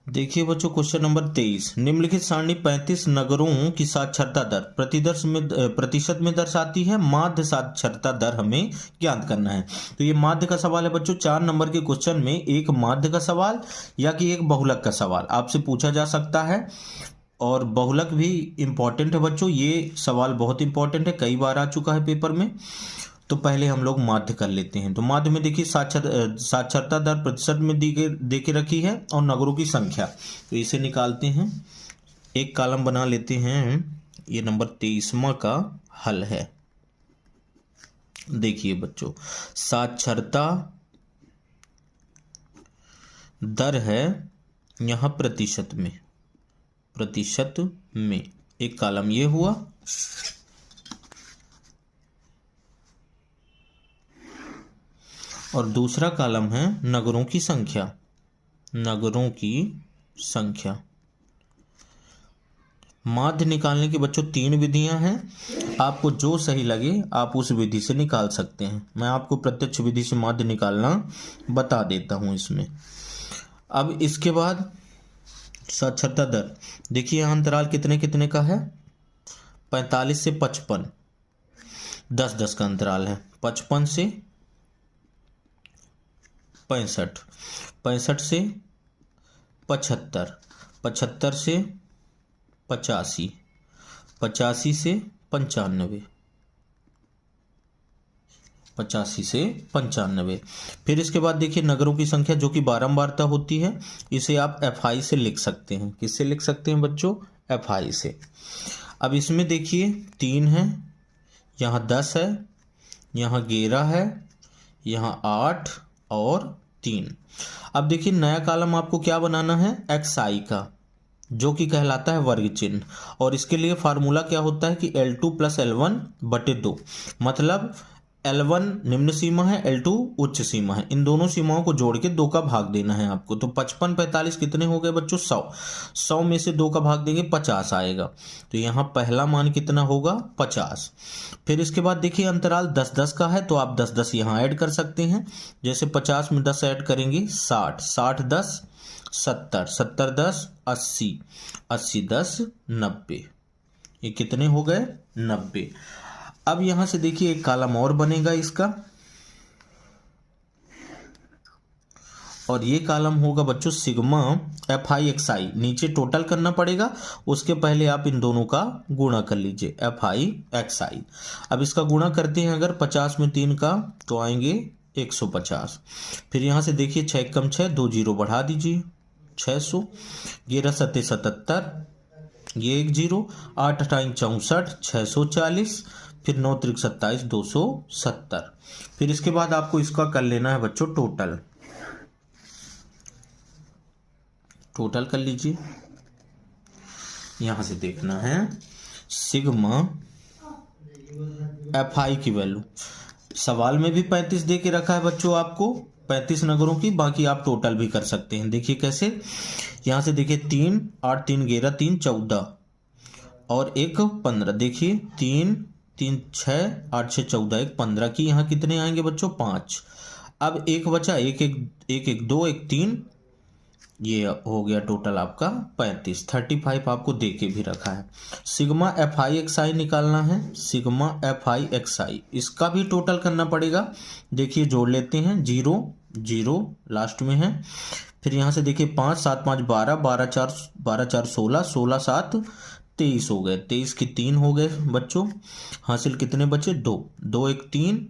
देखिए बच्चों, question number 23, निम्नलिखित सारणी 35 नगरों की साक्षरता दर प्रतिशत में दर्शाती है। माध्य साक्षरता दर हमें ज्ञात करना है। तो ये माध्य का सवाल है बच्चों। 4 नंबर के क्वेश्चन में एक माध्य का सवाल या कि एक बहुलक का सवाल आपसे पूछा जा सकता है, और बहुलक भी इंपॉर्टेंट है बच्चों। ये सवाल बहुत इंपॉर्टेंट है, कई बार आ चुका है पेपर में। तो पहले हम लोग माध्य कर लेते हैं। तो माध्य में देखिए साक्षरता दर प्रतिशत में दे के रखी है और नगरों की संख्या। तो इसे निकालते हैं, एक कॉलम बना लेते हैं। ये नंबर 23वां का हल है। देखिए बच्चों, साक्षरता दर है यहाँ प्रतिशत में एक कॉलम ये हुआ, और दूसरा कॉलम है नगरों की संख्या। माध्य निकालने की बच्चों 3 विधियां हैं। आपको जो सही लगे आप उस विधि से निकाल सकते हैं। मैं आपको प्रत्यक्ष विधि से माध्य निकालना बता देता हूं इसमें। अब इसके बाद साक्षरता दर, देखिए यहाँ अंतराल कितने कितने का है, 45 से 55, 10-10 का अंतराल है। 55 से 65, 65 से 75, 75 से 85, 85 से 95, 85 से 95। फिर इसके बाद देखिए नगरों की संख्या जो कि बारंबारता होती है, इसे आप FI से लिख सकते हैं। किससे लिख सकते हैं बच्चों? FI से। अब इसमें देखिए 3 है, यहाँ 10 है, यहाँ 11 है, यहाँ 8 और 3। अब देखिए नया कॉलम आपको क्या बनाना है, XI का, जो कि कहलाता है वर्ग चिन्ह। और इसके लिए फार्मूला क्या होता है कि L2 + L1 बटे 2, मतलब L1 निम्न सीमा है, L2 उच्च सीमा है। इन दोनों सीमाओं को जोड़ के 2 का भाग देना है आपको। तो 55 45 कितने हो गए बच्चों? 100। 100 में से 2 का भाग देंगे 50 आएगा। तो यहाँ पहला मान कितना होगा? 50। फिर इसके बाद देखिए अंतराल 10-10 का है, तो आप 10-10 यहाँ ऐड कर सकते हैं। जैसे 50 में 10 ऐड करेंगे 60, 60-10 70, 70-10 80, 80-10 90। ये कितने हो गए? 90। अब यहां से देखिए एक कॉलम और बनेगा इसका, और ये कॉलम होगा बच्चों सिग्मा FI XI। नीचे टोटल करना पड़ेगा, उसके पहले आप इन दोनों का गुणा कर लीजिए, FI XI। अब इसका गुणा करते हैं अगर 50 में 3 का, तो आएंगे 150। फिर यहां से देखिए 6 कम 6, 2 जीरो बढ़ा दीजिए, 600। 11 7 77, ये 1 जीरो, 8 8 64, 640। फिर 9 3 27, 270। फिर इसके बाद आपको इसका कर लेना है बच्चों टोटल कर लीजिए। यहां से देखना है सिग्मा FI की वैल्यू। सवाल में भी 35 दे के रखा है बच्चों आपको, 35 नगरों की। बाकी आप टोटल भी कर सकते हैं। देखिए कैसे, यहां से देखिए 3 8 3 11 3 14 और 1 15। देखिए 3 3 6 8 6 14, 1 15 की यहाँ कितने आएंगे बच्चों? 5। अब 1 बचा, 1 1 1 2 1 3, ये हो गया टोटल आपका 35। 35 आपको दे के भी रखा है। सिग्मा FI XI निकालना है, सिग्मा FI XI। इसका भी टोटल करना पड़ेगा। देखिए जोड़ लेते हैं, 0 0 लास्ट में है। फिर यहाँ से देखिए 5 7 5 12, 12 4 16, 16 7 23 हो गए। 23 की 3 हो गए बच्चों। हासिल कितने बचे? 2 2 1 3,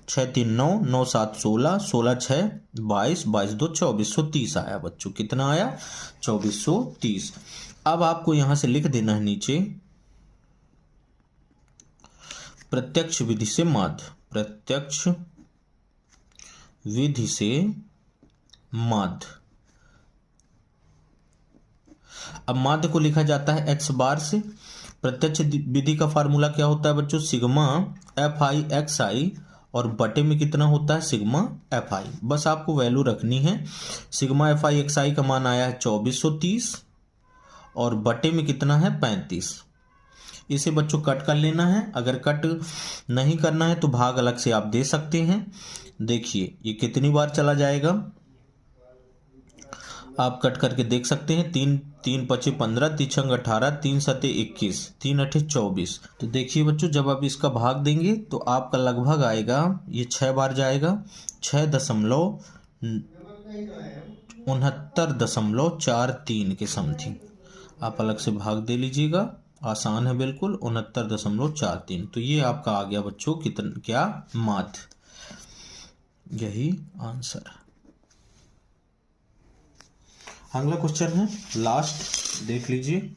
6 3 9, 9 7 16, 16 6 22, 22 2 2430 आया बच्चों। कितना आया? 2430। अब आपको यहां से लिख देना है नीचे प्रत्यक्ष विधि से माध्य, प्रत्यक्ष विधि से माध्य। अब माध्य को लिखा जाता है x बार से। प्रत्यक्ष विधि का फार्मूला क्या होता है बच्चों? सिग्मा FI XI, और बटे में कितना होता है? Sigma FI। बस आपको वैल्यू रखनी है। सिग्मा FI XI का मान आया है 2430, और बटे में कितना है? 35। इसे बच्चों कट कर लेना है। अगर कट नहीं करना है तो भाग अलग से आप दे सकते हैं। देखिए ये कितनी बार चला जाएगा, आप कट करके देख सकते हैं। 3 3 5 15, 3 6 18, 3 7 21, 3 8 24। तो देखिए बच्चों, जब आप इसका भाग देंगे तो आपका लगभग आएगा, ये 6 बार जाएगा, 6.6943 के समथिंग। आप अलग से भाग दे लीजिएगा, आसान है बिल्कुल। 69.43। तो ये आपका आ गया बच्चों कितना, क्या, माथ। यही आंसर है। अगला क्वेश्चन है लास्ट, देख लीजिए।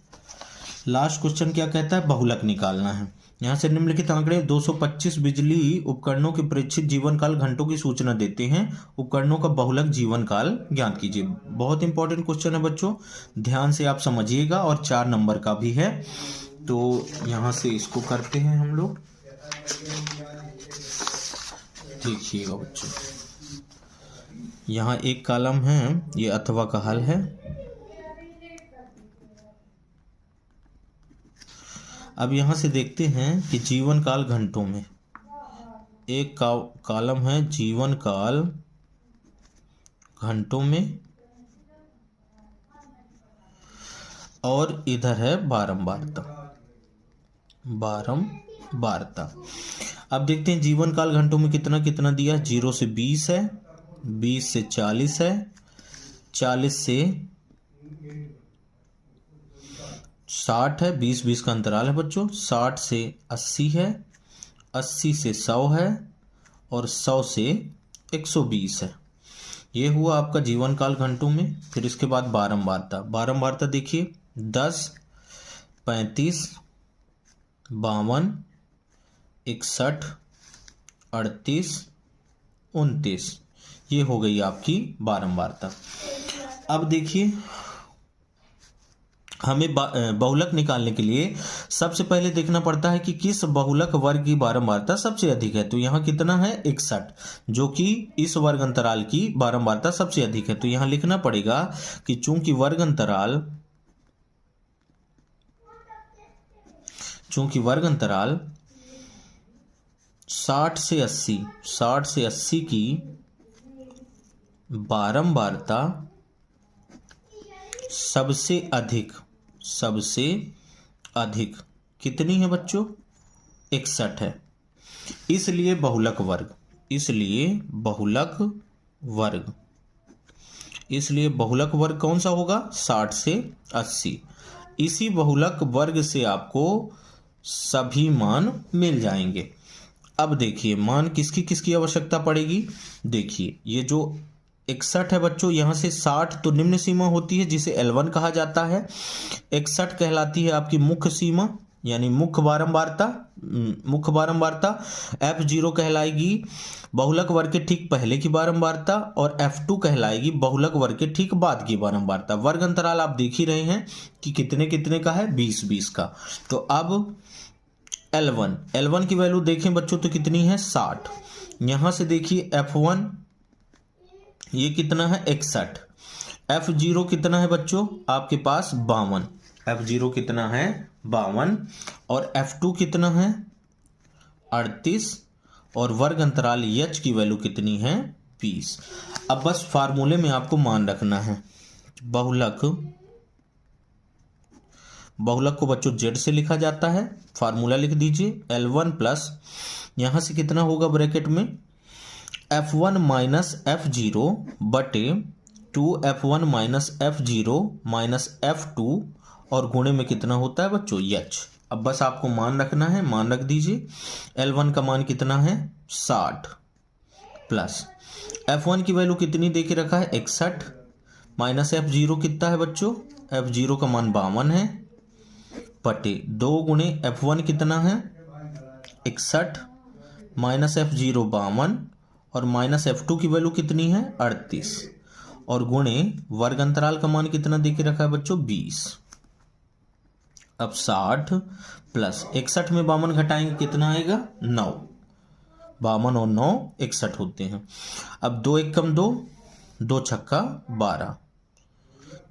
लास्ट क्वेश्चन क्या कहता है, बहुलक निकालना है। यहाँ से निम्नलिखित आंकड़े 225 बिजली उपकरणों के प्रेक्षित जीवन काल घंटों की सूचना देते हैं। उपकरणों का बहुलक जीवन काल ज्ञात कीजिए। बहुत इंपॉर्टेंट क्वेश्चन है बच्चों, ध्यान से आप समझिएगा, और 4 नंबर का भी है। तो यहाँ से इसको करते हैं हम लोग। देखिएगा बच्चों, यहाँ एक कॉलम है, ये अथवा का हल है। अब यहाँ से देखते हैं कि जीवन काल घंटों में, एक कॉलम है जीवन काल घंटों में, और इधर है बारंबारता। अब देखते हैं जीवन काल घंटों में कितना कितना दिया। 0 से 20 है, 20 से 40 है, 40 से 60 है, 20-20 का अंतराल है बच्चों। 60 से 80 है, 80 से 100 है, और 100 से 120 है। ये हुआ आपका जीवन काल घंटों में। फिर इसके बाद बारंबारता देखिए, 10, 35, 52, 61, 38, 29। ये हो गई आपकी बारंबारता। अब देखिए, हमें बहुलक निकालने के लिए सबसे पहले देखना पड़ता है कि किस बहुलक वर्ग की बारंबारता सबसे अधिक है। तो यहाँ कितना है, 61, जो कि इस वर्ग अंतराल की बारंबारता सबसे अधिक है। तो यहाँ लिखना पड़ेगा कि चूंकि वर्ग अंतराल 60 से 80 की बारंबारता सबसे अधिक कितनी है बच्चों, 61 है। इसलिए बहुलक वर्ग कौन सा होगा, 60 से 80। इसी बहुलक वर्ग से आपको सभी मान मिल जाएंगे। अब देखिए, मान किसकी किसकी आवश्यकता पड़ेगी। देखिए, ये जो 61 है बच्चों, यहां से 60 तो निम्न सीमा होती है जिसे L1 कहा जाता है। 61 कहलाती है आपकी मुख्य सीमा, यानी मुख्य बारंबारता। F0 कहलाएगी बहुलक वर्ग के ठीक पहले की बारंबारता, और F2 कहलाएगी बहुलक वर्ग के ठीक बाद की बारंबारता। वर्ग अंतराल आप देख ही रहे हैं कि कितने कितने का है, 20-20 का। तो अब L1 की वैल्यू देखें बच्चों तो कितनी है, 60। यहां से देखिए F1 ये कितना है, 61। F0 कितना है बच्चों आपके पास, 52। F0 कितना है, 52। और F2 कितना है, 38। और वर्ग अंतराल H की वैल्यू कितनी है, 20। अब बस फार्मूले में आपको मान रखना है। बहुलक को बच्चों Z से लिखा जाता है। फार्मूला लिख दीजिए, L1 प्लस, यहां से कितना होगा ब्रैकेट में, F1 माइनस F0 बटे 2F1 minus F0 minus F2, और गुणे में कितना होता है बच्चों, H। अब बस आपको मान रखना है, मान रख दीजिए। L1 का मान कितना है, 60, प्लस F1 की वैल्यू कितनी दे के रखा है, 61, माइनस F0 कितना है बच्चों, F0 का मान 52 है, बटे 2 गुणे F1 कितना है, 61, माइनस F0 52, और माइनस F2 की वैल्यू कितनी है, 38, और गुणे वर्ग अंतराल का मान कितना दे के रखा है बच्चों, 20। अब 60 प्लस 61 में 52 घटाएंगे कितना आएगा, 9। 52 और 9 61 होते हैं। अब 2 एकम 2, 2 छक्का 12,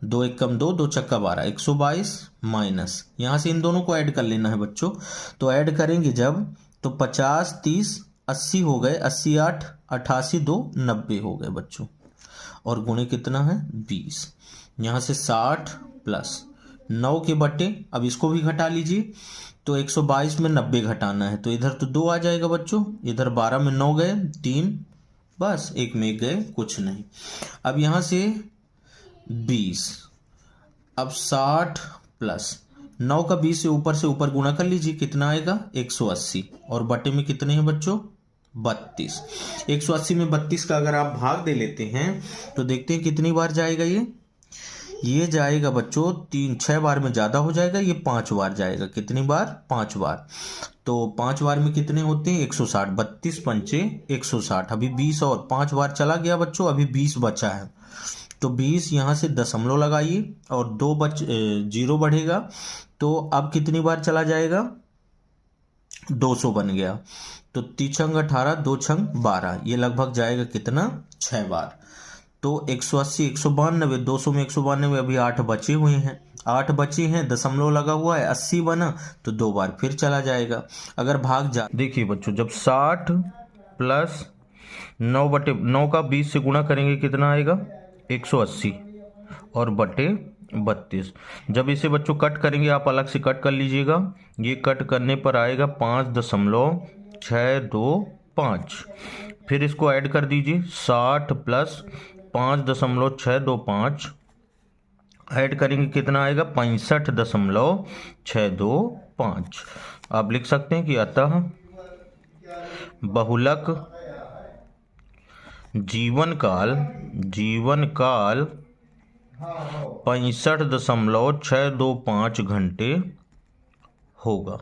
2 एकम 2, 2 छक्का 12, 122, माइनस यहां से इन दोनों को ऐड कर लेना है बच्चों। तो ऐड करेंगे जब, तो 50, 30, 80 हो गए, 80 8, 88 2, 90 हो गए बच्चों, और गुणे कितना है, 20। यहाँ से 60 प्लस 9 के बटे, अब इसको भी घटा लीजिए, तो 122 में 90 घटाना है, तो इधर तो 2 आ जाएगा बच्चों, इधर 12 में 9 गए 3, बस एक में गए कुछ नहीं। अब यहाँ से 20, अब 60 प्लस 9 का 20 से ऊपर गुणा कर लीजिए, कितना आएगा 180, और बटे में कितने हैं बच्चों 32। 180 में 32 का अगर आप भाग दे लेते हैं तो देखते हैं कितनी बार जाएगा ये जाएगा बच्चों 6 बार में ज़्यादा हो जाएगा, ये 5 बार जाएगा। कितनी बार 5 बार, तो 5 बार में कितने होते हैं 160, 32 पंचे 160, अभी 20 और 5 बार चला गया बच्चों, अभी 20 बचा है, तो 20 यहाँ से दशमलव लगाइए और 0 बढ़ेगा, तो अब कितनी बार चला जाएगा 200 बन गया, तो 3 छंग 18 2 छंग 12, ये लगभग जाएगा कितना 6 बार। तो 180 192, 200 में 192, अभी 8 बचे हुए हैं, 8 बचे हैं, दशमलव लगा हुआ है, 80 बना, तो 2 बार फिर चला जाएगा। अगर भाग जा देखिए बच्चों, जब 60 प्लस 9 बटे 9 का 20 से गुणा करेंगे कितना आएगा 180 और बटे 32। जब इसे बच्चों कट करेंगे, आप अलग से कट कर लीजिएगा, ये कट करने पर आएगा 5.625। फिर इसको ऐड कर दीजिए, 60 प्लस 5.625 ऐड करेंगे कितना आएगा 65.625। आप लिख सकते हैं कि अतः बहुलक जीवन काल 65.625 घंटे होगा।